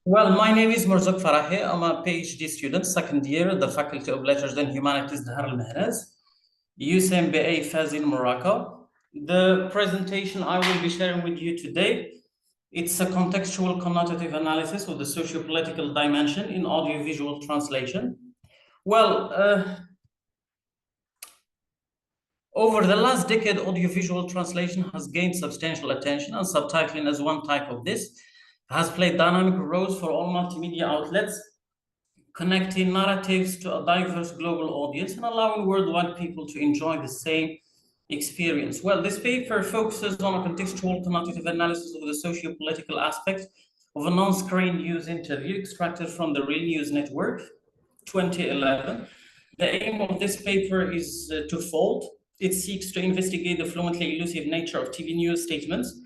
Well, my name is Merzouk Farahi. I'm a PhD student, second year at the Faculty of Letters and Humanities, Dahar al-Mehrez, USMBA Fez in Morocco. The presentation I will be sharing with you today, it's a contextual connotative analysis of the socio-political dimension in audiovisual translation. Well, over the last decade, audiovisual translation has gained substantial attention, and subtitling as one type of this has played dynamic roles for all multimedia outlets, connecting narratives to a diverse global audience and allowing worldwide people to enjoy the same experience. Well, this paper focuses on a contextual connotative analysis of the socio-political aspects of a non-screen news interview extracted from the Real News Network, 2011. The aim of this paper is twofold. It seeks to investigate the fluently elusive nature of TV news statements,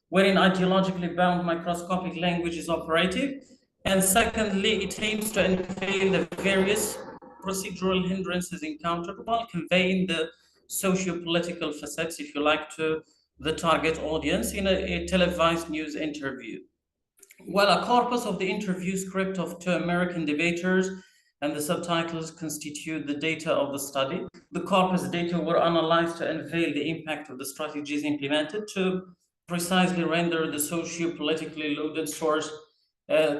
wherein ideologically bound microscopic language is operative. And secondly, it aims to unveil the various procedural hindrances encountered while conveying the socio-political facets, if you like, to the target audience in a televised news interview. Well, a corpus of the interview script of two American debaters and the subtitles constitute the data of the study. The corpus data were analyzed to unveil the impact of the strategies implemented to precisely render the socio-politically loaded source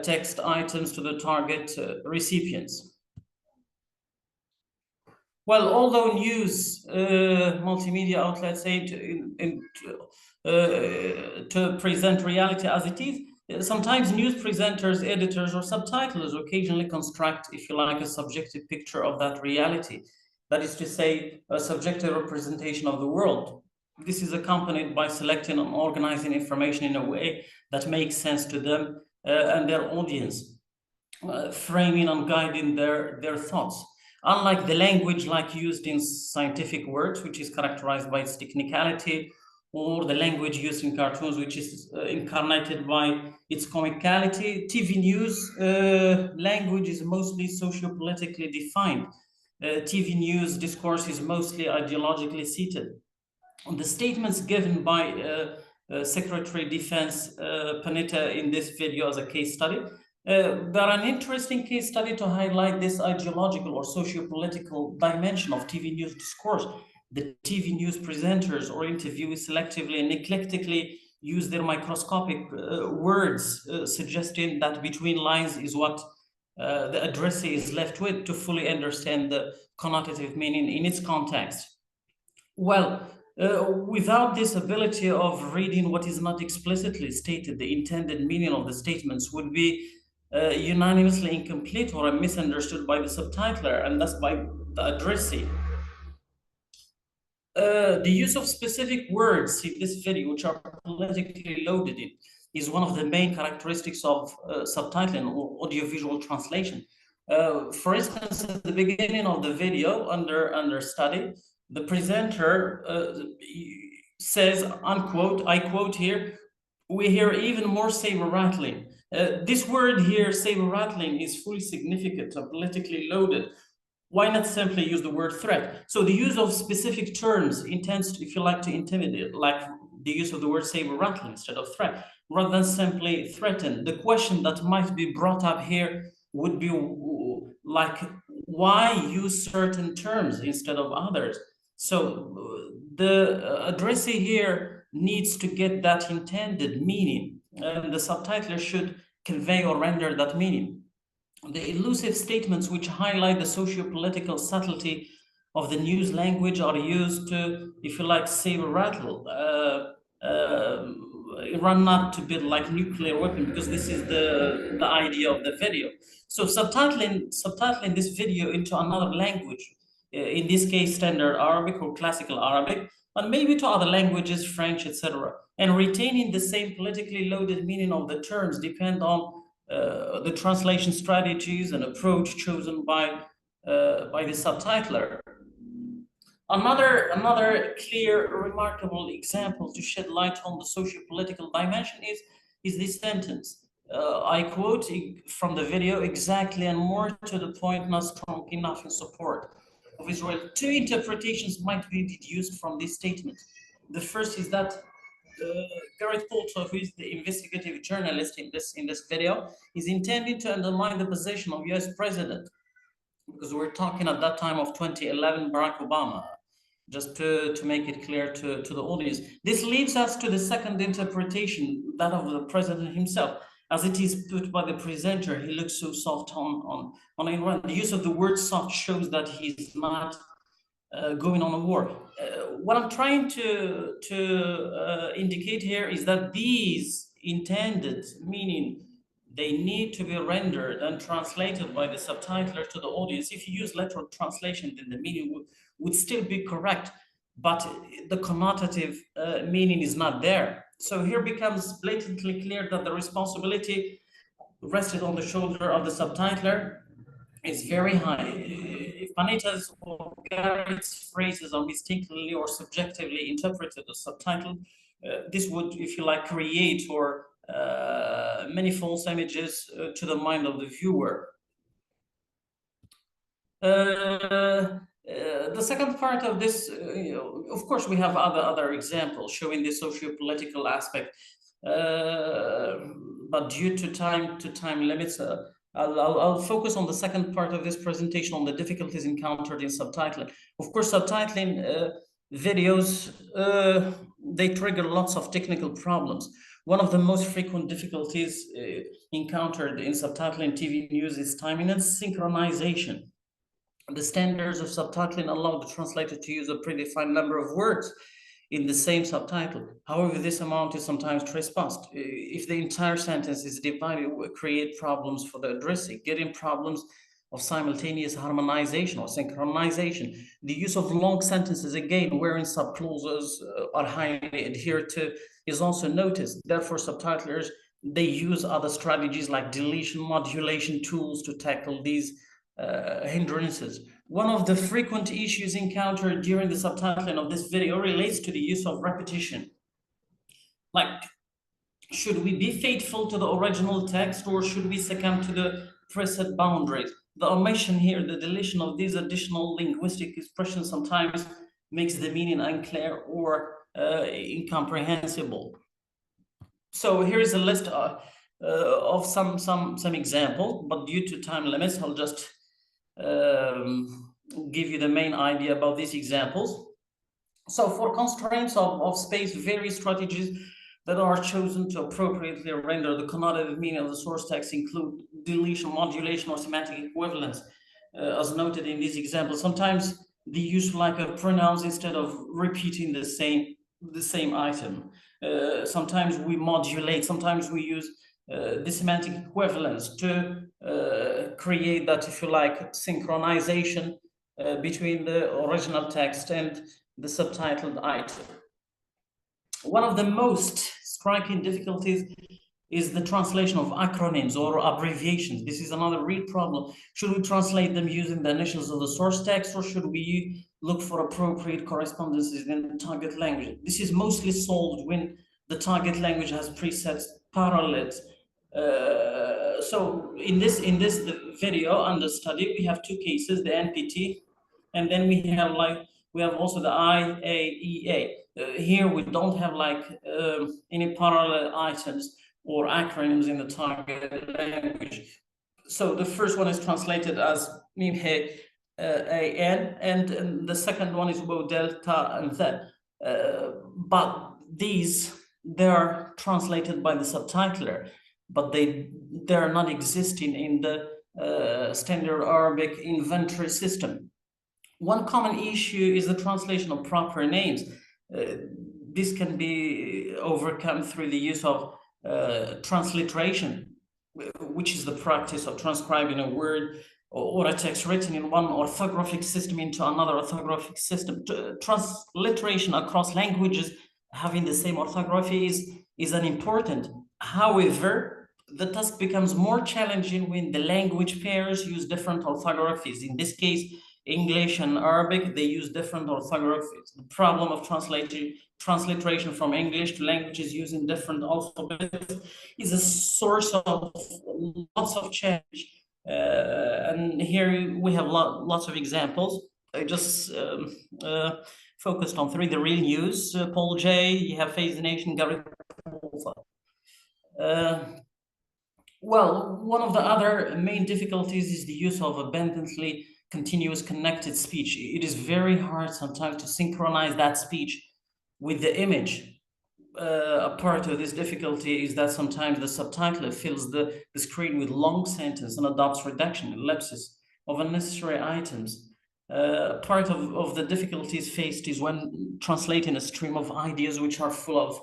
text items to the target recipients. Well, although news multimedia outlets aim to present reality as it is, sometimes news presenters, editors, or subtitlers occasionally construct, if you like, a subjective picture of that reality. That is to say, a subjective representation of the world. This is accompanied by selecting and organizing information in a way that makes sense to them and their audience, framing and guiding their thoughts. Unlike the language like used in scientific works, which is characterized by its technicality, or the language used in cartoons, which is incarnated by its comicality, TV news language is mostly socio-politically defined. TV news discourse is mostly ideologically seated. The statements given by Secretary of Defense Panetta in this video as a case study, they're an interesting case study to highlight this ideological or socio-political dimension of TV news discourse. The TV news presenters or interviewers selectively and eclectically use their microscopic words, suggesting that between lines is what the addressee is left with to fully understand the connotative meaning in its context. Well, without this ability of reading what is not explicitly stated, the intended meaning of the statements would be unanimously incomplete or misunderstood by the subtitler and thus by the addressee. The use of specific words in this video, which are politically loaded in, is one of the main characteristics of subtitling or audiovisual translation. For instance, at the beginning of the video, under study, the presenter says, unquote, I quote here, "We hear even more saber rattling." This word here, saber rattling, is fully significant and politically loaded. Why not simply use the word threat? So the use of specific terms intends to, if you like, to intimidate, like the use of the word saber rattling instead of threat, rather than simply threaten. The question that might be brought up here would be like, why use certain terms instead of others? So the addressee here needs to get that intended meaning, and the subtitler should convey or render that meaning. The elusive statements which highlight the socio-political subtlety of the news language are used to, if you like, saber rattle, run not to build like nuclear weapon, because this is the idea of the video. So subtitling this video into another language, in this case standard Arabic or classical Arabic, and maybe to other languages, French, etc., and retaining the same politically loaded meaning of the terms depend on the translation strategies and approach chosen by the subtitler. Another clear, remarkable example to shed light on the socio-political dimension is this sentence. I quote from the video, exactly and more to the point, not strong enough in support of Israel. Two interpretations might be deduced from this statement. The first is that Garrett Poulter, who is the investigative journalist in this video, is intending to undermine the position of U.S. president, because we're talking at that time of 2011 Barack Obama, just to make it clear to the audience. This leads us to the second interpretation, that of the president himself. As it is put by the presenter, he looks so soft on Iran. The use of the word soft shows that he's not going on a war. What I'm trying to indicate here is that these intended meaning, they need to be rendered and translated by the subtitler to the audience. If you use literal translation, then the meaning would still be correct, but the connotative meaning is not there. So here becomes blatantly clear that the responsibility rested on the shoulder of the subtitler is very high. If Panita's or Garrett's phrases are mistakenly or subjectively interpreted as subtitled, this would, if you like, create or many false images to the mind of the viewer. The second part of this, of course, we have other examples showing the socio-political aspect, but due to time limits, I'll focus on the second part of this presentation on the difficulties encountered in subtitling. Of course, subtitling videos, they trigger lots of technical problems. One of the most frequent difficulties encountered in subtitling TV news is timing and synchronization. The standards of subtitling allow the translator to use a predefined number of words in the same subtitle. However, this amount is sometimes trespassed. If the entire sentence is divided, it will create problems for the addressee, getting problems of simultaneous harmonization or synchronization. The use of long sentences, again, wherein subclauses are highly adhered to, is also noticed. Therefore, subtitlers, they use other strategies like deletion, modulation tools to tackle these hindrances. One of the frequent issues encountered during the subtitling of this video relates to the use of repetition. Like, should we be faithful to the original text, or should we succumb to the preset boundaries? The omission here, the deletion of these additional linguistic expressions sometimes makes the meaning unclear or incomprehensible. So here is a list of some examples, but due to time limits, I'll just give you the main idea about these examples. So for constraints of space, various strategies that are chosen to appropriately render the connotative meaning of the source text include deletion, modulation, or semantic equivalence, as noted in these examples. Sometimes the use like a pronouns instead of repeating the same item. Sometimes we modulate, sometimes we use the semantic equivalence to create that, if you like, synchronization between the original text and the subtitled item. One of the most striking difficulties is the translation of acronyms or abbreviations. This is another real problem. Should we translate them using the initials of the source text, or should we look for appropriate correspondences in the target language? This is mostly solved when the target language has presets parallels. So in this video under study, we have two cases, the NPT, and then we have also the IAEA. Here we don't have any parallel items or acronyms in the target language. So the first one is translated as MIMHE AN, and the second one is WO Delta and Z. But they're translated by the subtitler, but they're not existing in the standard Arabic inventory system. One common issue is the translation of proper names. This can be overcome through the use of transliteration, which is the practice of transcribing a word or a text written in one orthographic system into another orthographic system. Transliteration across languages having the same orthography is an important. However, the task becomes more challenging when the language pairs use different orthographies. In this case, English and Arabic, they use different orthographies. The problem of transliteration from English to languages using different alphabets is a source of lots of change. And here we have lots of examples. I just focused on three: the real news, Paul J. You have Face the Nation, Gary. Well, one of the other main difficulties is the use of abundantly continuous connected speech. It is very hard sometimes to synchronize that speech with the image. A part of this difficulty is that sometimes the subtitler fills the screen with long sentences and adopts reduction, ellipsis of unnecessary items. Part of the difficulties faced is when translating a stream of ideas which are full of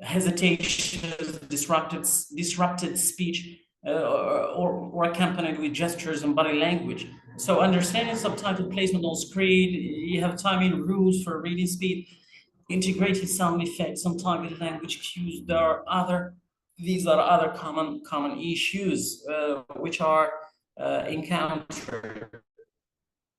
hesitations, disrupted speech, or accompanied with gestures and body language. So understanding subtitle placement on screen, you have timing rules for reading speed, integrated sound effects, some targeted language cues. These are other common issues which are encountered.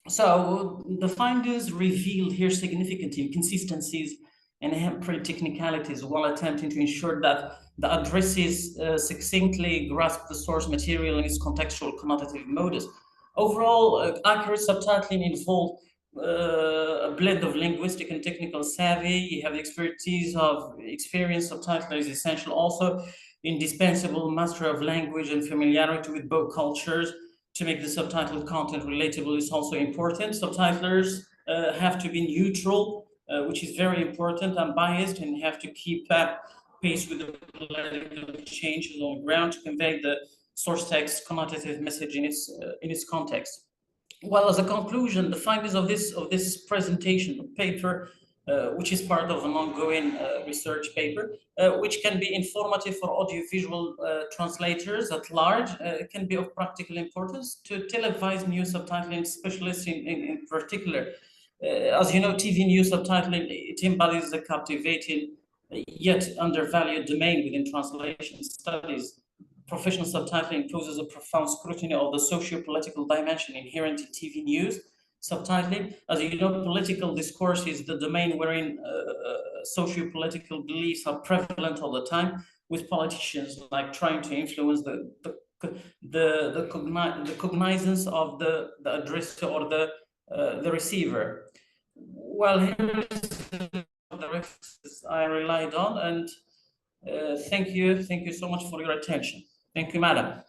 So the findings revealed here significant inconsistencies and hampered technicalities while attempting to ensure that the addresses succinctly grasp the source material in its contextual connotative modus. Overall, accurate subtitling involved a blend of linguistic and technical savvy. You have the expertise of experienced subtitler is essential. Also, indispensable mastery of language and familiarity with both cultures to make the subtitled content relatable is also important. Subtitlers have to be neutral, which is very important, unbiased, and have to keep pace with the political changes on the ground to convey the source text connotative message in its context. Well, as a conclusion, the findings of this presentation paper, which is part of an ongoing research paper, which can be informative for audiovisual translators at large, can be of practical importance to televised news subtitling specialists in particular. As you know, TV news subtitling, it embodies a captivating yet undervalued domain within translation studies. Professional subtitling poses a profound scrutiny of the socio-political dimension inherent in TV news subtitling. As you know, political discourse is the domain wherein socio-political beliefs are prevalent all the time, with politicians like trying to influence the cognizance of the addressor or the receiver. Well, here is the references I relied on, and thank you so much for your attention. Thank you, madam.